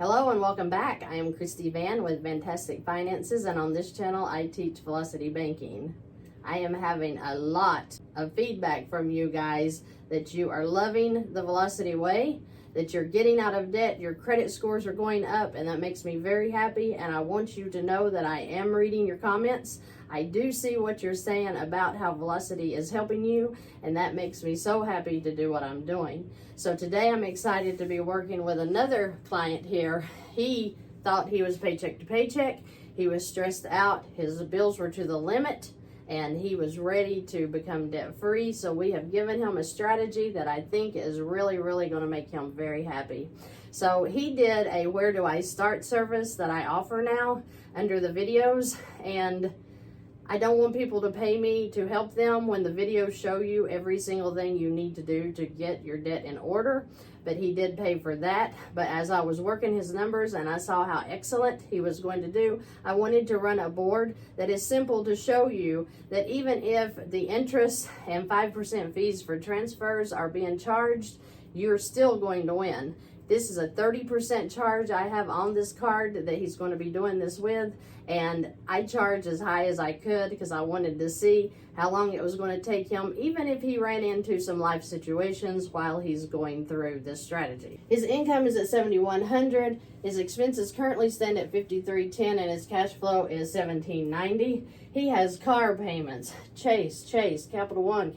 Hello and welcome back. I am Christy Van with VANNtastic Finances, and on this channel I teach velocity banking. I am having a lot of feedback from you guys that you are loving the velocity way, that you're getting out of debt, your credit scores are going up, and that makes me very happy, and I want you to know that I am reading your comments. I do see what you're saying about how velocity is helping you, and that makes me so happy to do what I'm doing. So today I'm excited to be working with another client here. He thought he was paycheck to paycheck. He was stressed out. His bills were to the limit, and he was ready to become debt-free. So we have given him a strategy that I think is really going to make him very happy. So he did a Where Do I Start service that I offer now under the videos, and I don't want people to pay me to help them when the videos show you every single thing you need to do to get your debt in order. But he did pay for that. But as I was working his numbers and I saw how excellent he was going to do, I wanted to run a board that is simple to show you that even if the interest and 5% fees for transfers are being charged, you're still going to win. This is a 30% charge I have on this card that he's going to be doing this with, and I charged as high as I could because I wanted to see how long it was going to take him, even if he ran into some life situations while he's going through this strategy. His income is at $7,100. His expenses currently stand at $5,310, and his cash flow is $1,790. He has car payments: Chase, Capital One,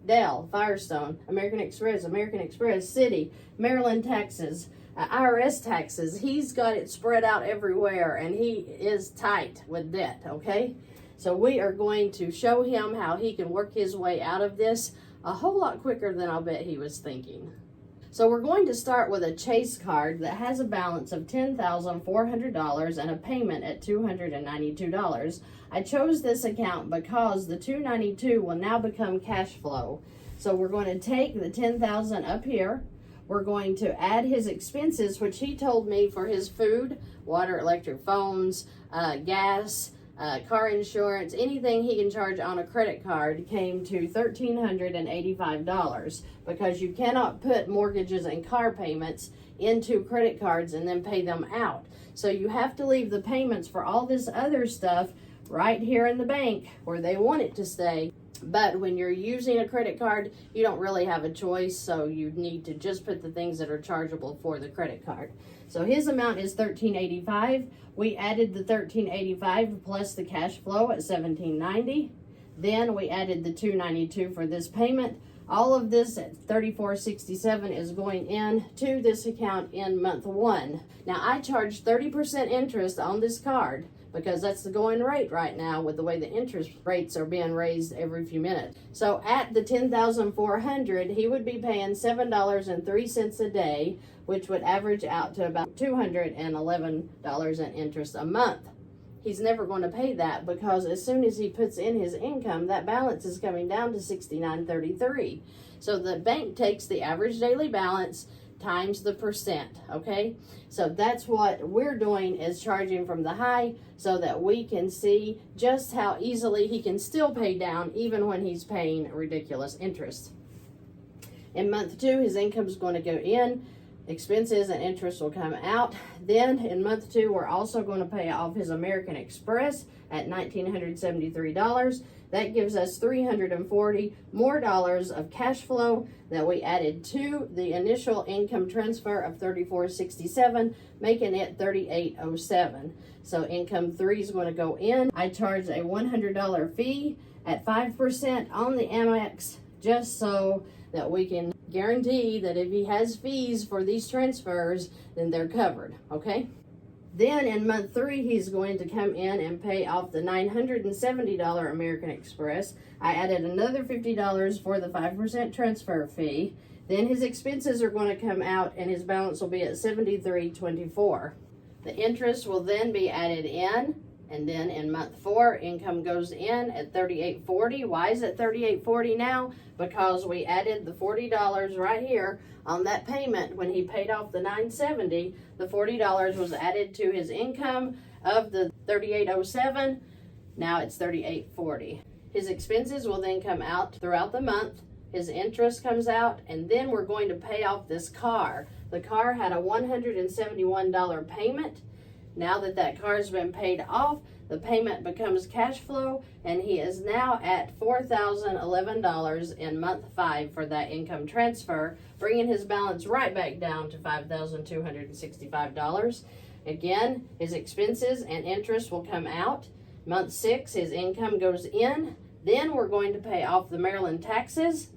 Dell, Firestone, American Express, Citi, Maryland taxes, IRS taxes. He's got it spread out everywhere, and he is tight with debt, okay? So we are going to show him how he can work his way out of this a whole lot quicker than I'll bet he was thinking. So we're going to start with a Chase card that has a balance of $10,400 and a payment at $292. I chose this account because the $292 will now become cash flow. So we're going to take the $10,000 up here. We're going to add his expenses, which he told me for his food, water, electric, phones, gas, car insurance, anything he can charge on a credit card came to $1,385, because you cannot put mortgages and car payments into credit cards and then pay them out. So you have to leave the payments for all this other stuff right here in the bank where they want it to stay. But when you're using a credit card, you don't really have a choice, so you need to just put the things that are chargeable for the credit card. So his amount is $1,385. We added the $1,385 plus the cash flow at $1,790. Then we added the $292 for this payment. All of this at $34.67 is going in to this account in month 1. Now I charge 30% interest on this card, because that's the going rate right now with the way the interest rates are being raised every few minutes. So at the $10,400, he would be paying $7.03 a day, which would average out to about $211 in interest a month. He's never going to pay that, because as soon as he puts in his income, that balance is coming down to $69.33. So the bank takes the average daily balance times the percent, okay? So that's what we're doing, is charging from the high so that we can see just how easily he can still pay down even when he's paying ridiculous interest. In month 2, his income is going to go in, expenses and interest will come out. Then in month 2, we're also going to pay off his American Express at $1,973. That gives us $340 more of cash flow that we added to the initial income transfer of $34.67, making it $38.07. So income 3 is going to go in. I charge a $100 fee at 5% on the Amex, just so that we can guarantee that if he has fees for these transfers, then they're covered, okay? Then in month 3, he's going to come in and pay off the $970 American Express. I added another $50 for the 5% transfer fee. Then his expenses are going to come out, and his balance will be at $73.24. The interest will then be added in, and then in month 4, income goes in at $38.40. Why is it $38.40 now? Because we added the $40 right here on that payment. When he paid off the $970, the $40 was added to his income of the $38.07. Now it's $38.40. His expenses will then come out throughout the month. His interest comes out, and then we're going to pay off this car. The car had a $171 payment. Now that that car has been paid off, the payment becomes cash flow, and he is now at $4,011 in month 5 for that income transfer, bringing his balance right back down to $5,265. Again, his expenses and interest will come out. Month 6, his income goes in. Then we're going to pay off the Maryland taxes,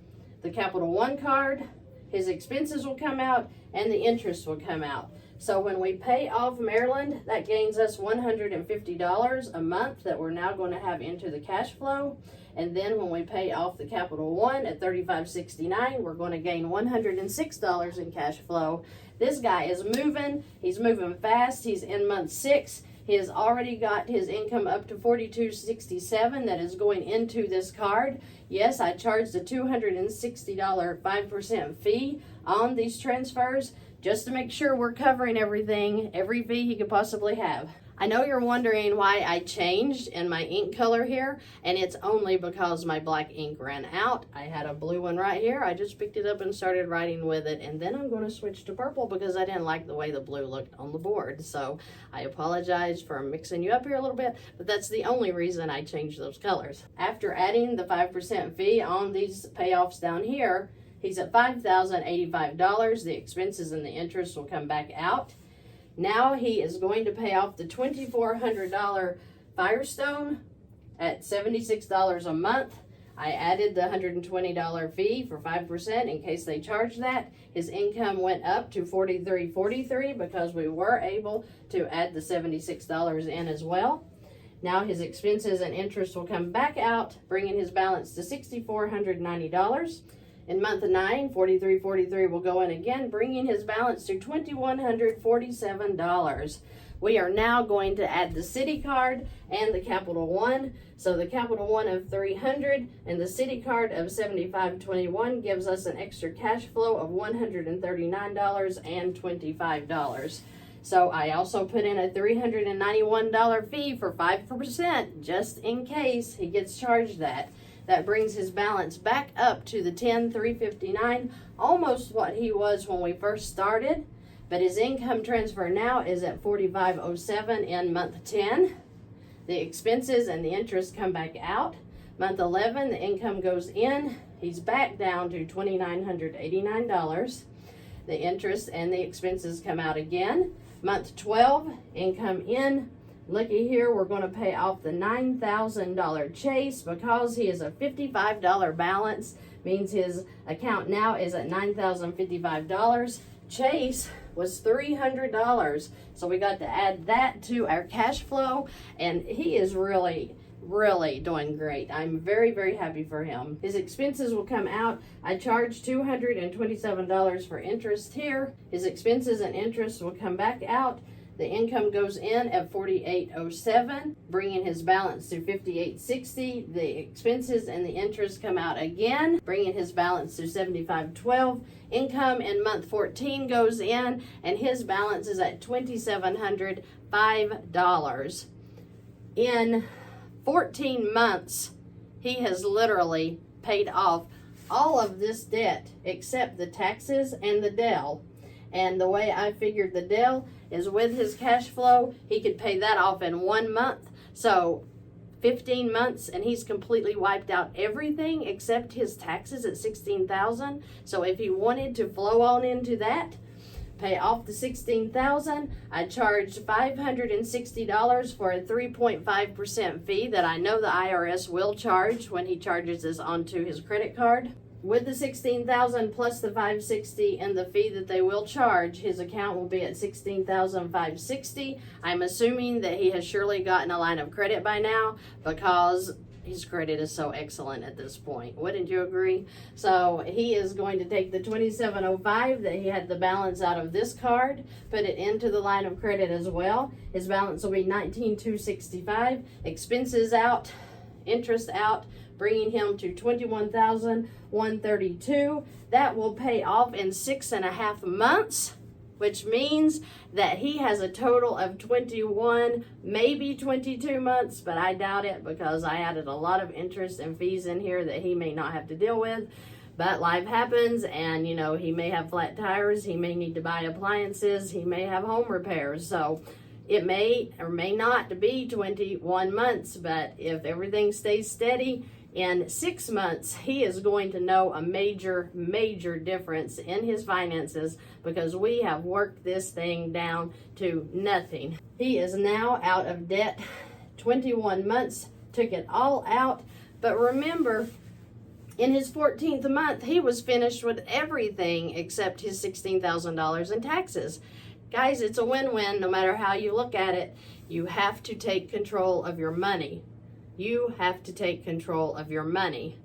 the Capital One card, his expenses will come out, and the interest will come out. So when we pay off Maryland, that gains us $150 a month that we're now going to have into the cash flow. And then when we pay off the Capital One at $35.69, we're going to gain $106 in cash flow. This guy is moving. He's moving fast. He's in month 6. He has already got his income up to $42.67 that is going into this card. Yes, I charged a $260 5% fee on these transfers just to make sure we're covering everything, every fee he could possibly have. I know you're wondering why I changed in my ink color here, and it's only because my black ink ran out. I had a blue one right here. I just picked it up and started writing with it, and then I'm going to switch to purple because I didn't like the way the blue looked on the board. So I apologize for mixing you up here a little bit, but that's the only reason I changed those colors. After adding the 5% fee on these payoffs down here, he's at $5,085. The expenses and the interest will come back out. Now he is going to pay off the $2,400 Firestone at $76 a month. I added the $120 fee for 5% in case they charge that. His income went up to $43.43 because we were able to add the $76 in as well. Now his expenses and interest will come back out, bringing his balance to $6,490. In month 9, $43.43 will go in again, bringing his balance to $2,147. We are now going to add the Citi card and the Capital One. So the Capital One of $300 and the Citi card of $75.21 gives us an extra cash flow of $139.25. So I also put in a $391 fee for 5% just in case he gets charged that. That brings his balance back up to the $10,359, almost what he was when we first started. But his income transfer now is at $45.07 in month 10. The expenses and the interest come back out. Month 11, the income goes in. He's back down to $2,989. The interest and the expenses come out again. Month 12, income in. Looky here, we're going to pay off the $9,000 Chase because he is a $55 balance. Means his account now is at $9,055. Chase was $300. So we got to add that to our cash flow, and he is really doing great. I'm very, very happy for him. His expenses will come out. I charged $227 for interest here. His expenses and interest will come back out. The income goes in at $48.07, bringing his balance to $58.60. The expenses and the interest come out again, bringing his balance to $75.12. Income in month 14 goes in, and his balance is at $2,705. In 14 months, he has literally paid off all of this debt except the taxes and the Dell. And the way I figured the Dell is with his cash flow, he could pay that off in 1 month. So 15 months and he's completely wiped out everything except his taxes at $16,000. So if he wanted to flow on into that, pay off the $16,000, I charged $560 for a 3.5% fee that I know the IRS will charge when he charges this onto his credit card. With the $16,000 plus the $560 and the fee that they will charge, his account will be at $16,560. I'm assuming that he has surely gotten a line of credit by now because his credit is so excellent at this point. Wouldn't you agree? So he is going to take the $27.05 that he had the balance out of this card, put it into the line of credit as well. His balance will be $19,265. Expenses out, interest out, bringing him to $21,132. That will pay off in 6.5 months, which means that he has a total of 21, maybe 22 months, but I doubt it because I added a lot of interest and fees in here that he may not have to deal with. But life happens, and you know, he may have flat tires, he may need to buy appliances, he may have home repairs. So it may or may not be 21 months, but if everything stays steady, in 6 months, he is going to know a major, major difference in his finances because we have worked this thing down to nothing. He is now out of debt. 21 months, took it all out. But remember, in his 14th month, he was finished with everything except his $16,000 in taxes. Guys, it's a win-win no matter how you look at it. You have to take control of your money. You have to take control of your money.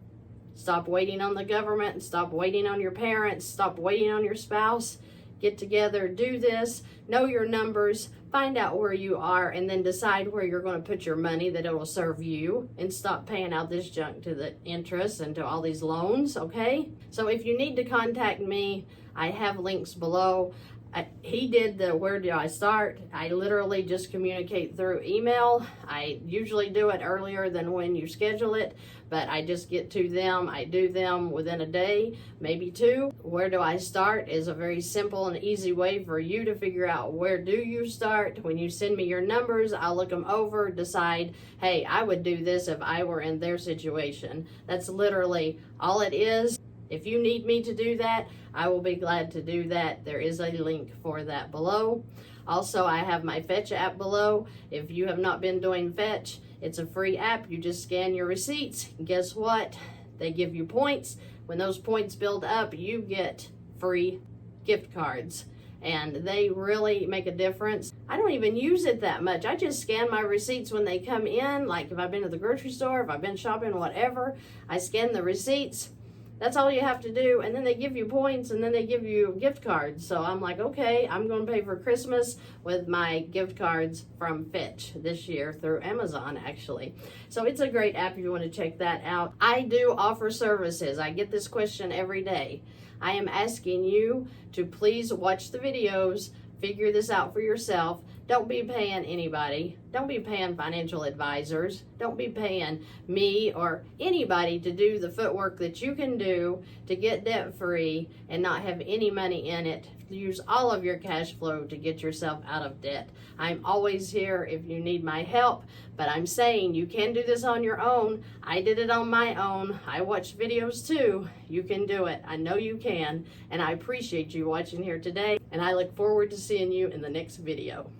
Stop waiting on the government, and stop waiting on your parents, stop waiting on your spouse. Get together, do this, know your numbers, find out where you are, and then decide where you're going to put your money that it will serve you, and stop paying out this junk to the interest and to all these loans, okay? So if you need to contact me, I have links below. He did the where do I start. I literally just communicate through email. I usually do it earlier than when you schedule it, but I just get to them. I do them within a day, maybe two. Where do I start is a very simple and easy way for you to figure out where do you start. When you send me your numbers, I'll look them over, decide, hey, I would do this if I were in their situation. That's literally all it is. If you need me to do that, I will be glad to do that. There is a link for that below. Also, I have my Fetch app below. If you have not been doing Fetch, it's a free app. You just scan your receipts. Guess what? They give you points. When those points build up, you get free gift cards. And they really make a difference. I don't even use it that much. I just scan my receipts when they come in. Like if I've been to the grocery store, if I've been shopping, whatever, I scan the receipts. That's all you have to do, and then they give you points, and then they give you gift cards. So I'm like, okay, I'm going to pay for Christmas with my gift cards from Fetch this year through Amazon, actually. So it's a great app if you want to check that out. I do offer services. I get this question every day. I am asking you to please watch the videos, figure this out for yourself. Don't be paying anybody. Don't be paying financial advisors. Don't be paying me or anybody to do the footwork that you can do to get debt free and not have any money in it. Use all of your cash flow to get yourself out of debt. I'm always here if you need my help, but I'm saying you can do this on your own. I did it on my own. I watched videos too. You can do it. I know you can, and I appreciate you watching here today, and I look forward to seeing you in the next video.